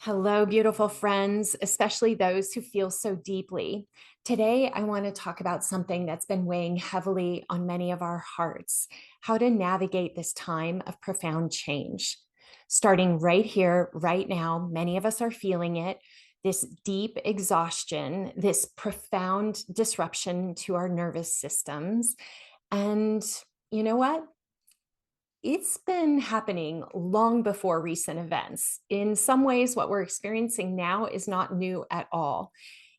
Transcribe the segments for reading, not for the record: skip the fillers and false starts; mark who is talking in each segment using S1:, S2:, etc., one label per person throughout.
S1: Hello, beautiful friends, especially those who feel so deeply. Today, I want to talk about something that's been weighing heavily on many of our hearts: how to navigate this time of profound change. Starting right here, right now, many of us are feeling it: this deep exhaustion, this profound disruption to our nervous systems. And you know what? It's been happening long before recent events. In some ways, what we're experiencing now is not new at all.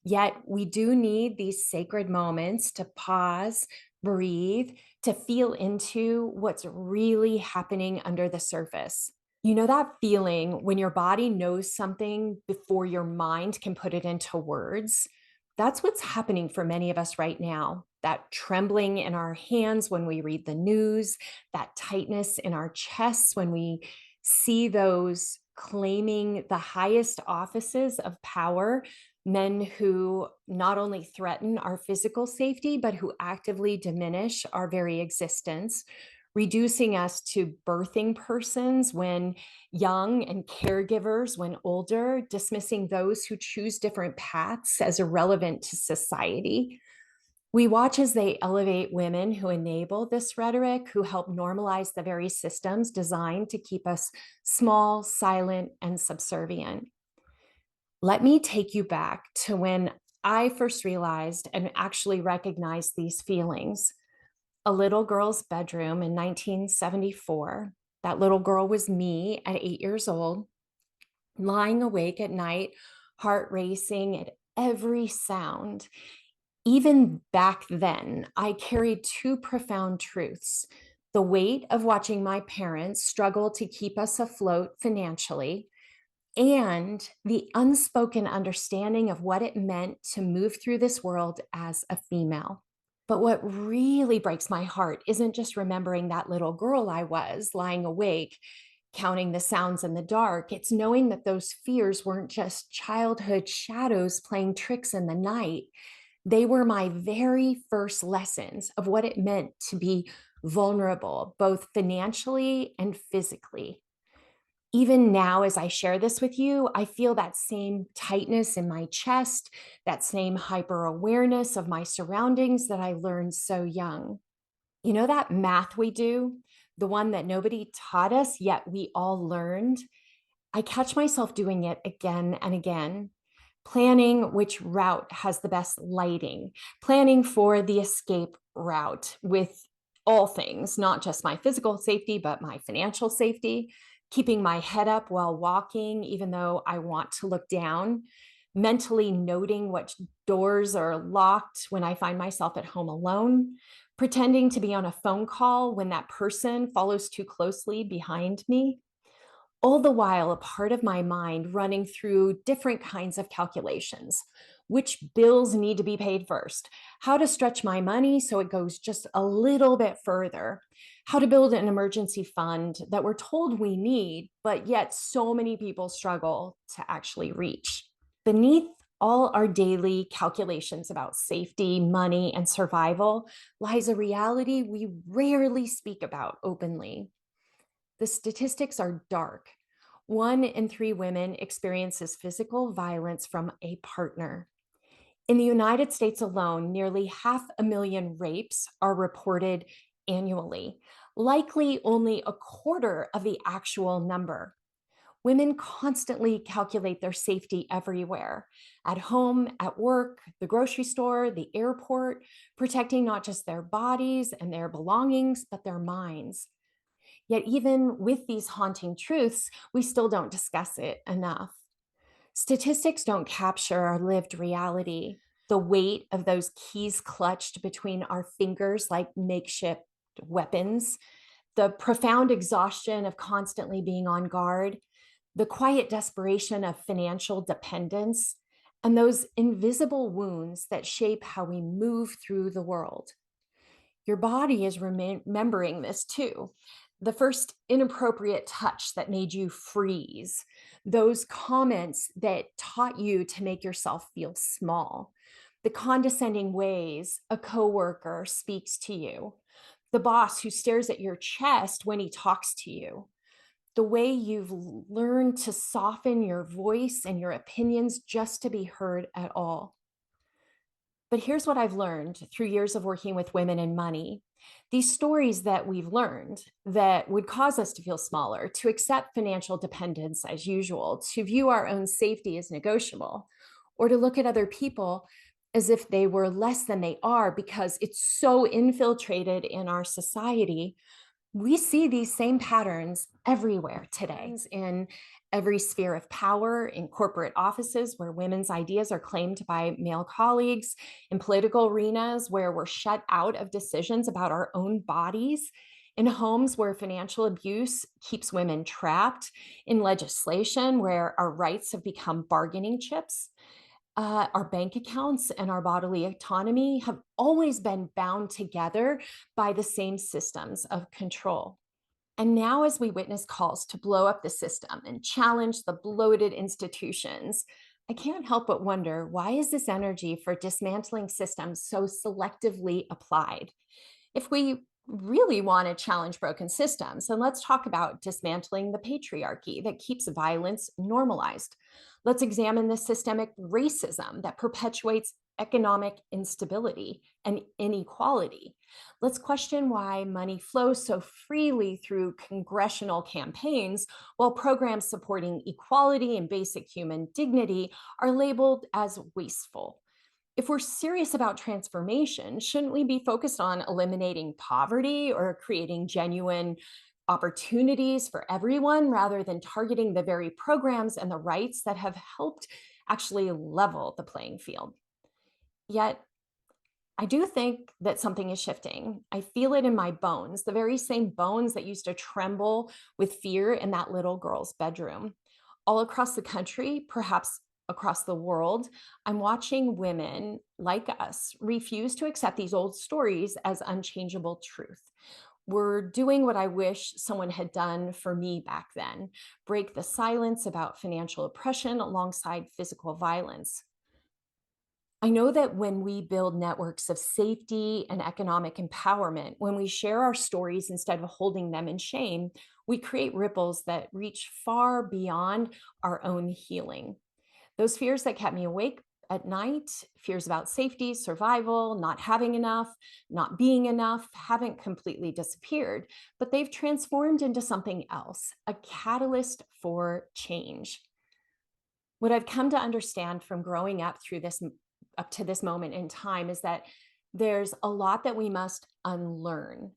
S1: Yet, we do need these sacred moments to pause, breathe, to feel into what's really happening under the surface. You know that feeling when your body knows something before your mind can put it into words? That's what's happening for many of us right now. That trembling in our hands when we read the news, that tightness in our chests when we see those claiming the highest offices of power, men who not only threaten our physical safety, but who actively diminish our very existence, reducing us to birthing persons when young and caregivers when older, dismissing those who choose different paths as irrelevant to society. We watch as they elevate women who enable this rhetoric, who help normalize the very systems designed to keep us small, silent, and subservient. Let me take you back to when I first realized and actually recognized these feelings. A little girl's bedroom in 1974. That little girl was me at 8 years old, lying awake at night, heart racing at every sound. Even back then, I carried two profound truths: the weight of watching my parents struggle to keep us afloat financially, and the unspoken understanding of what it meant to move through this world as a female. But what really breaks my heart isn't just remembering that little girl I was lying awake, counting the sounds in the dark. It's knowing that those fears weren't just childhood shadows playing tricks in the night. They were my very first lessons of what it meant to be vulnerable, both financially and physically. Even now, as I share this with you, I feel that same tightness in my chest, that same hyper awareness of my surroundings that I learned so young. You know that math we do, the one that nobody taught us, yet we all learned? I catch myself doing it again and again, planning which route has the best lighting, planning for the escape route with all things, not just my physical safety, but my financial safety, keeping my head up while walking, even though I want to look down, mentally noting what doors are locked when I find myself at home alone, pretending to be on a phone call when that person follows too closely behind me. All the while, a part of my mind running through different kinds of calculations: which bills need to be paid first, how to stretch my money so it goes just a little bit further, how to build an emergency fund that we're told we need, but yet so many people struggle to actually reach. Beneath all our daily calculations about safety, money, and survival lies a reality we rarely speak about openly. The statistics are dark. 1 in 3 women experiences physical violence from a partner. In the United States alone, nearly 500,000 rapes are reported annually, likely only a quarter of the actual number. Women constantly calculate their safety everywhere: at home, at work, the grocery store, the airport, protecting not just their bodies and their belongings, but their minds. Yet, even with these haunting truths, we still don't discuss it enough. Statistics don't capture our lived reality, the weight of those keys clutched between our fingers like makeshift weapons, the profound exhaustion of constantly being on guard, the quiet desperation of financial dependence, and those invisible wounds that shape how we move through the world. Your body is remembering this too. The first inappropriate touch that made you freeze, those comments that taught you to make yourself feel small, the condescending ways a coworker speaks to you, the boss who stares at your chest when he talks to you. the way you've learned to soften your voice and your opinions just to be heard at all. But here's what I've learned through years of working with women and money. These stories that we've learned that would cause us to feel smaller, to accept financial dependence as usual, to view our own safety as negotiable, or to look at other people as if they were less than they are because it's so infiltrated in our society. We see these same patterns everywhere today, in every sphere of power, in corporate offices where women's ideas are claimed by male colleagues, in political arenas where we're shut out of decisions about our own bodies, in homes where financial abuse keeps women trapped, in legislation where our rights have become bargaining chips. Our bank accounts and our bodily autonomy have always been bound together by the same systems of control. And now, as we witness calls to blow up the system and challenge the bloated institutions, I can't help but wonder, why is this energy for dismantling systems so selectively applied? If we really want to challenge broken systems, then let's talk about dismantling the patriarchy that keeps violence normalized. Let's examine the systemic racism that perpetuates economic instability and inequality. Let's question why money flows so freely through congressional campaigns while programs supporting equality and basic human dignity are labeled as wasteful. If we're serious about transformation, shouldn't we be focused on eliminating poverty or creating genuine opportunities for everyone rather than targeting the very programs and the rights that have helped actually level the playing field? Yet, I do think that something is shifting. I feel it in my bones, the very same bones that used to tremble with fear in that little girl's bedroom. All across the country, perhaps across the world, I'm watching women like us refuse to accept these old stories as unchangeable truth. We're doing what I wish someone had done for me back then: break the silence about financial oppression alongside physical violence. I know that when we build networks of safety and economic empowerment, when we share our stories instead of holding them in shame, we create ripples that reach far beyond our own healing. Those fears that kept me awake at night, fears about safety, survival, not having enough, not being enough, haven't completely disappeared, but they've transformed into something else, a catalyst for change. What I've come to understand from growing up up to this moment in time is that there's a lot that we must unlearn.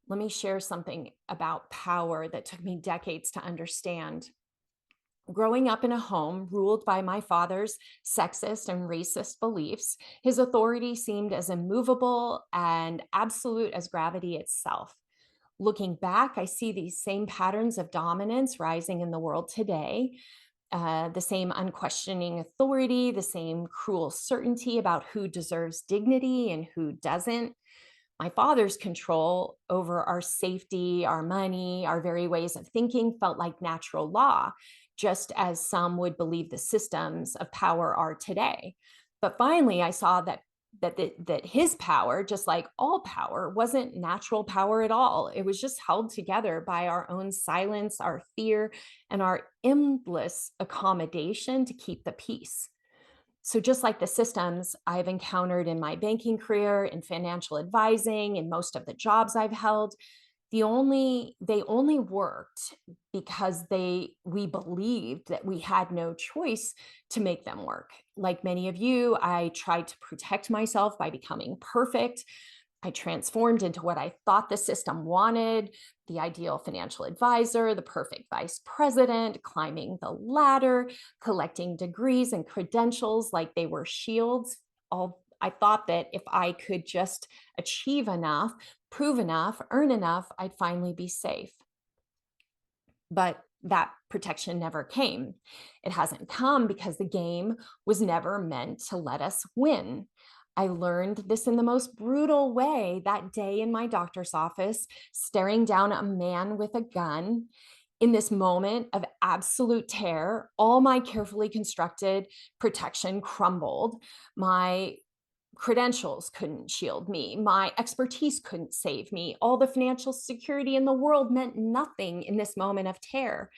S1: Let me share something about power that took me decades to understand. Growing up in a home ruled by my father's sexist and racist beliefs, his authority seemed as immovable and absolute as gravity itself. Looking back, I see these same patterns of dominance rising in the world today, the same unquestioning authority, the same cruel certainty about who deserves dignity and who doesn't. My father's control over our safety, our money, our very ways of thinking felt like natural law, just as some would believe the systems of power are today. But finally, I saw that his power, just like all power, wasn't natural power at all. It was just held together by our own silence, our fear, and our endless accommodation to keep the peace. So just like the systems I've encountered in my banking career, in financial advising, in most of the jobs I've held, they only worked because we believed that we had no choice to make them work. Like many of you, I tried to protect myself by becoming perfect. I transformed into what I thought the system wanted: the ideal financial advisor, the perfect vice president, climbing the ladder, collecting degrees and credentials like they were shields. All I thought that if I could just achieve enough, prove enough, earn enough, I'd finally be safe. But that protection never came. It hasn't come because the game was never meant to let us win. I learned this in the most brutal way that day in my doctor's office, staring down a man with a gun. In this moment of absolute terror, all my carefully constructed protection crumbled. My credentials couldn't shield me. My expertise couldn't save me. All the financial security in the world meant nothing in this moment of terror.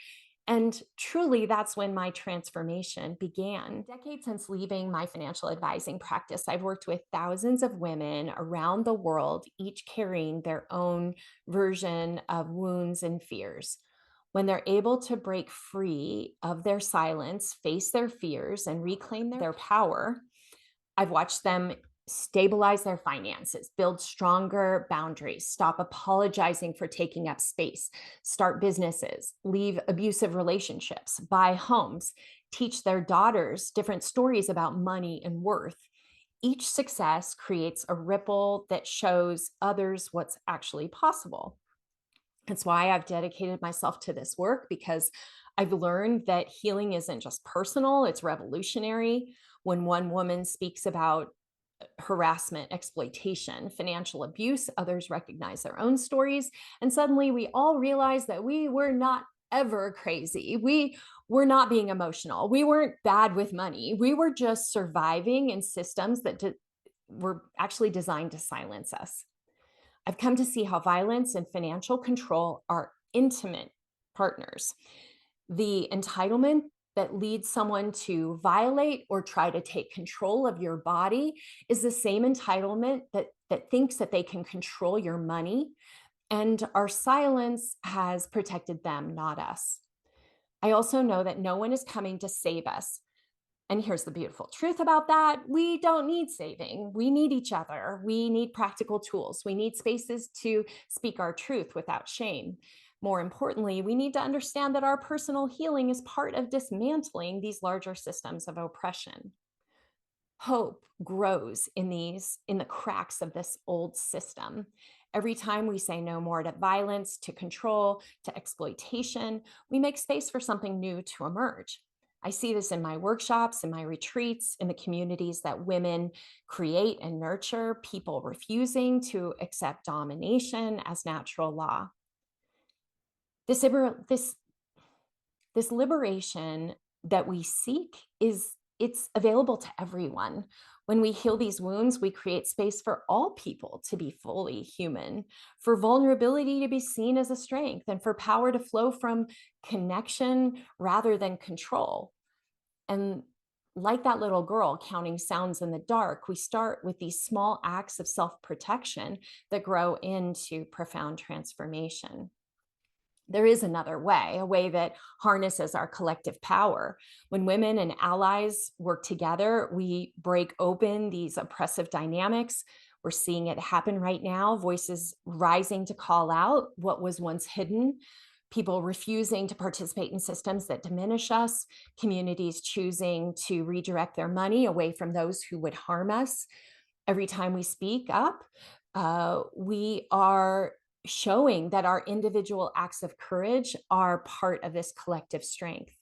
S1: And truly, that's when my transformation began. Decades since leaving my financial advising practice, I've worked with thousands of women around the world, each carrying their own version of wounds and fears. When they're able to break free of their silence, face their fears, and reclaim their power, I've watched them stabilize their finances, build stronger boundaries, stop apologizing for taking up space, start businesses, leave abusive relationships, buy homes, teach their daughters different stories about money and worth. Each success creates a ripple that shows others what's actually possible. That's why I've dedicated myself to this work, because I've learned that healing isn't just personal, it's revolutionary. When one woman speaks about harassment, exploitation, financial abuse, others recognize their own stories. And suddenly we all realize that we were not ever crazy. We were not being emotional. We weren't bad with money. We were just surviving in systems that were actually designed to silence us. I've come to see how violence and financial control are intimate partners. The entitlement that leads someone to violate or try to take control of your body is the same entitlement that thinks that they can control your money. And our silence has protected them, not us. I also know that no one is coming to save us. And here's the beautiful truth about that. We don't need saving. We need each other. We need practical tools. We need spaces to speak our truth without shame. More importantly, we need to understand that our personal healing is part of dismantling these larger systems of oppression. Hope grows in the cracks of this old system. Every time we say no more to violence, to control, to exploitation, we make space for something new to emerge. I see this in my workshops, in my retreats, in the communities that women create and nurture, people refusing to accept domination as natural law. This, this this liberation that we seek it's available to everyone. When we heal these wounds, we create space for all people to be fully human, for vulnerability to be seen as a strength, and for power to flow from connection rather than control. And like that little girl counting sounds in the dark, we start with these small acts of self-protection that grow into profound transformation. There is another way, a way that harnesses our collective power. When women and allies work together, we break open these oppressive dynamics. We're seeing it happen right now, voices rising to call out what was once hidden, people refusing to participate in systems that diminish us, communities choosing to redirect their money away from those who would harm us. Every time we speak up, we are showing that our individual acts of courage are part of this collective strength.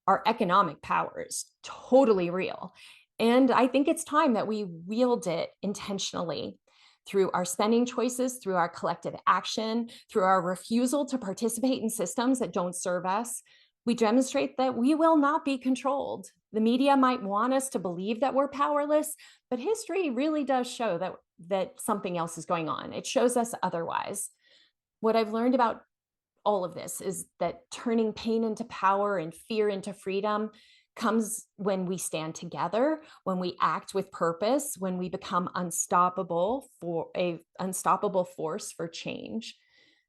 S1: Our economic power is totally real. And I think it's time that we wield it intentionally through our spending choices, through our collective action, through our refusal to participate in systems that don't serve us. We demonstrate that we will not be controlled. The media might want us to believe that we're powerless, but history really does show that something else is going on. It shows us otherwise. What I've learned about all of this is that turning pain into power and fear into freedom comes when we stand together, when we act with purpose, when we become unstoppable force for change.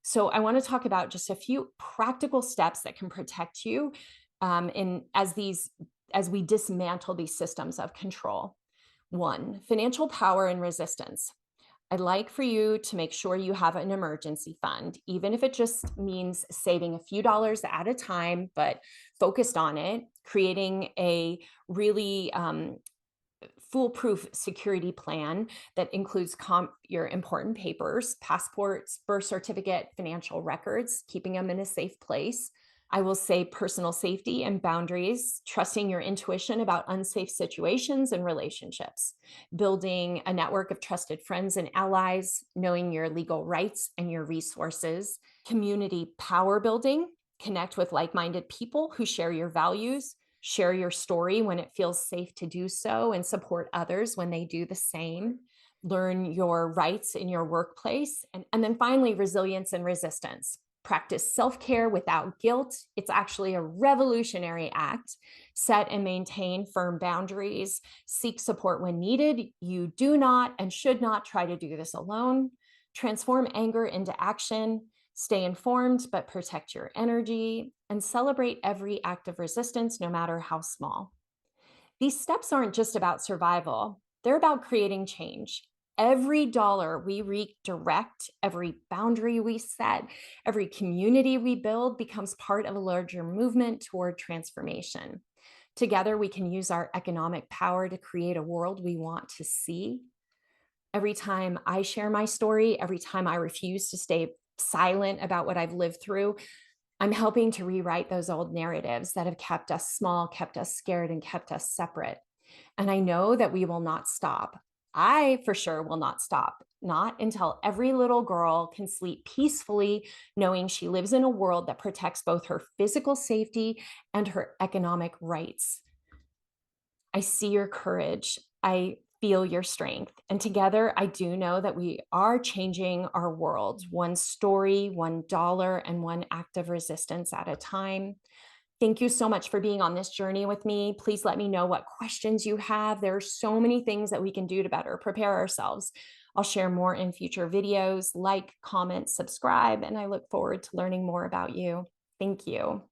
S1: So I want to talk about just a few practical steps that can protect you as we dismantle these systems of control. One, financial power and resistance. I'd like for you to make sure you have an emergency fund, even if it just means saving a few dollars at a time, but focused on it, creating a really foolproof security plan that includes your important papers, passports, birth certificate, financial records, keeping them in a safe place. I will say personal safety and boundaries, trusting your intuition about unsafe situations and relationships, building a network of trusted friends and allies, knowing your legal rights and your resources, community power building, connect with like-minded people who share your values, Share your story when it feels safe to do so, and support others when they do the same. Learn your rights in your workplace. And then finally, resilience and resistance. Practice self care without guilt. It's actually a revolutionary act. Set and maintain firm boundaries. Seek support when needed. You do not and should not try to do this alone. Transform anger into action. Stay informed, but protect your energy, and celebrate every act of resistance, no matter how small. These steps aren't just about survival, they're about creating change. Every dollar we redirect, every boundary we set, every community we build becomes part of a larger movement toward transformation. Together, we can use our economic power to create a world we want to see. Every time I share my story, every time I refuse to stay silent about what I've lived through, I'm helping to rewrite those old narratives that have kept us small, kept us scared, and kept us separate. And I know that we will not stop. I for sure will not stop, not until every little girl can sleep peacefully, knowing she lives in a world that protects both her physical safety and her economic rights. I see your courage. I feel your strength. And together, I do know that we are changing our world, one story, $1, and one act of resistance at a time. Thank you so much for being on this journey with me. Please let me know what questions you have. There are so many things that we can do to better prepare ourselves. I'll share more in future videos. Like, comment, subscribe, and I look forward to learning more about you. Thank you.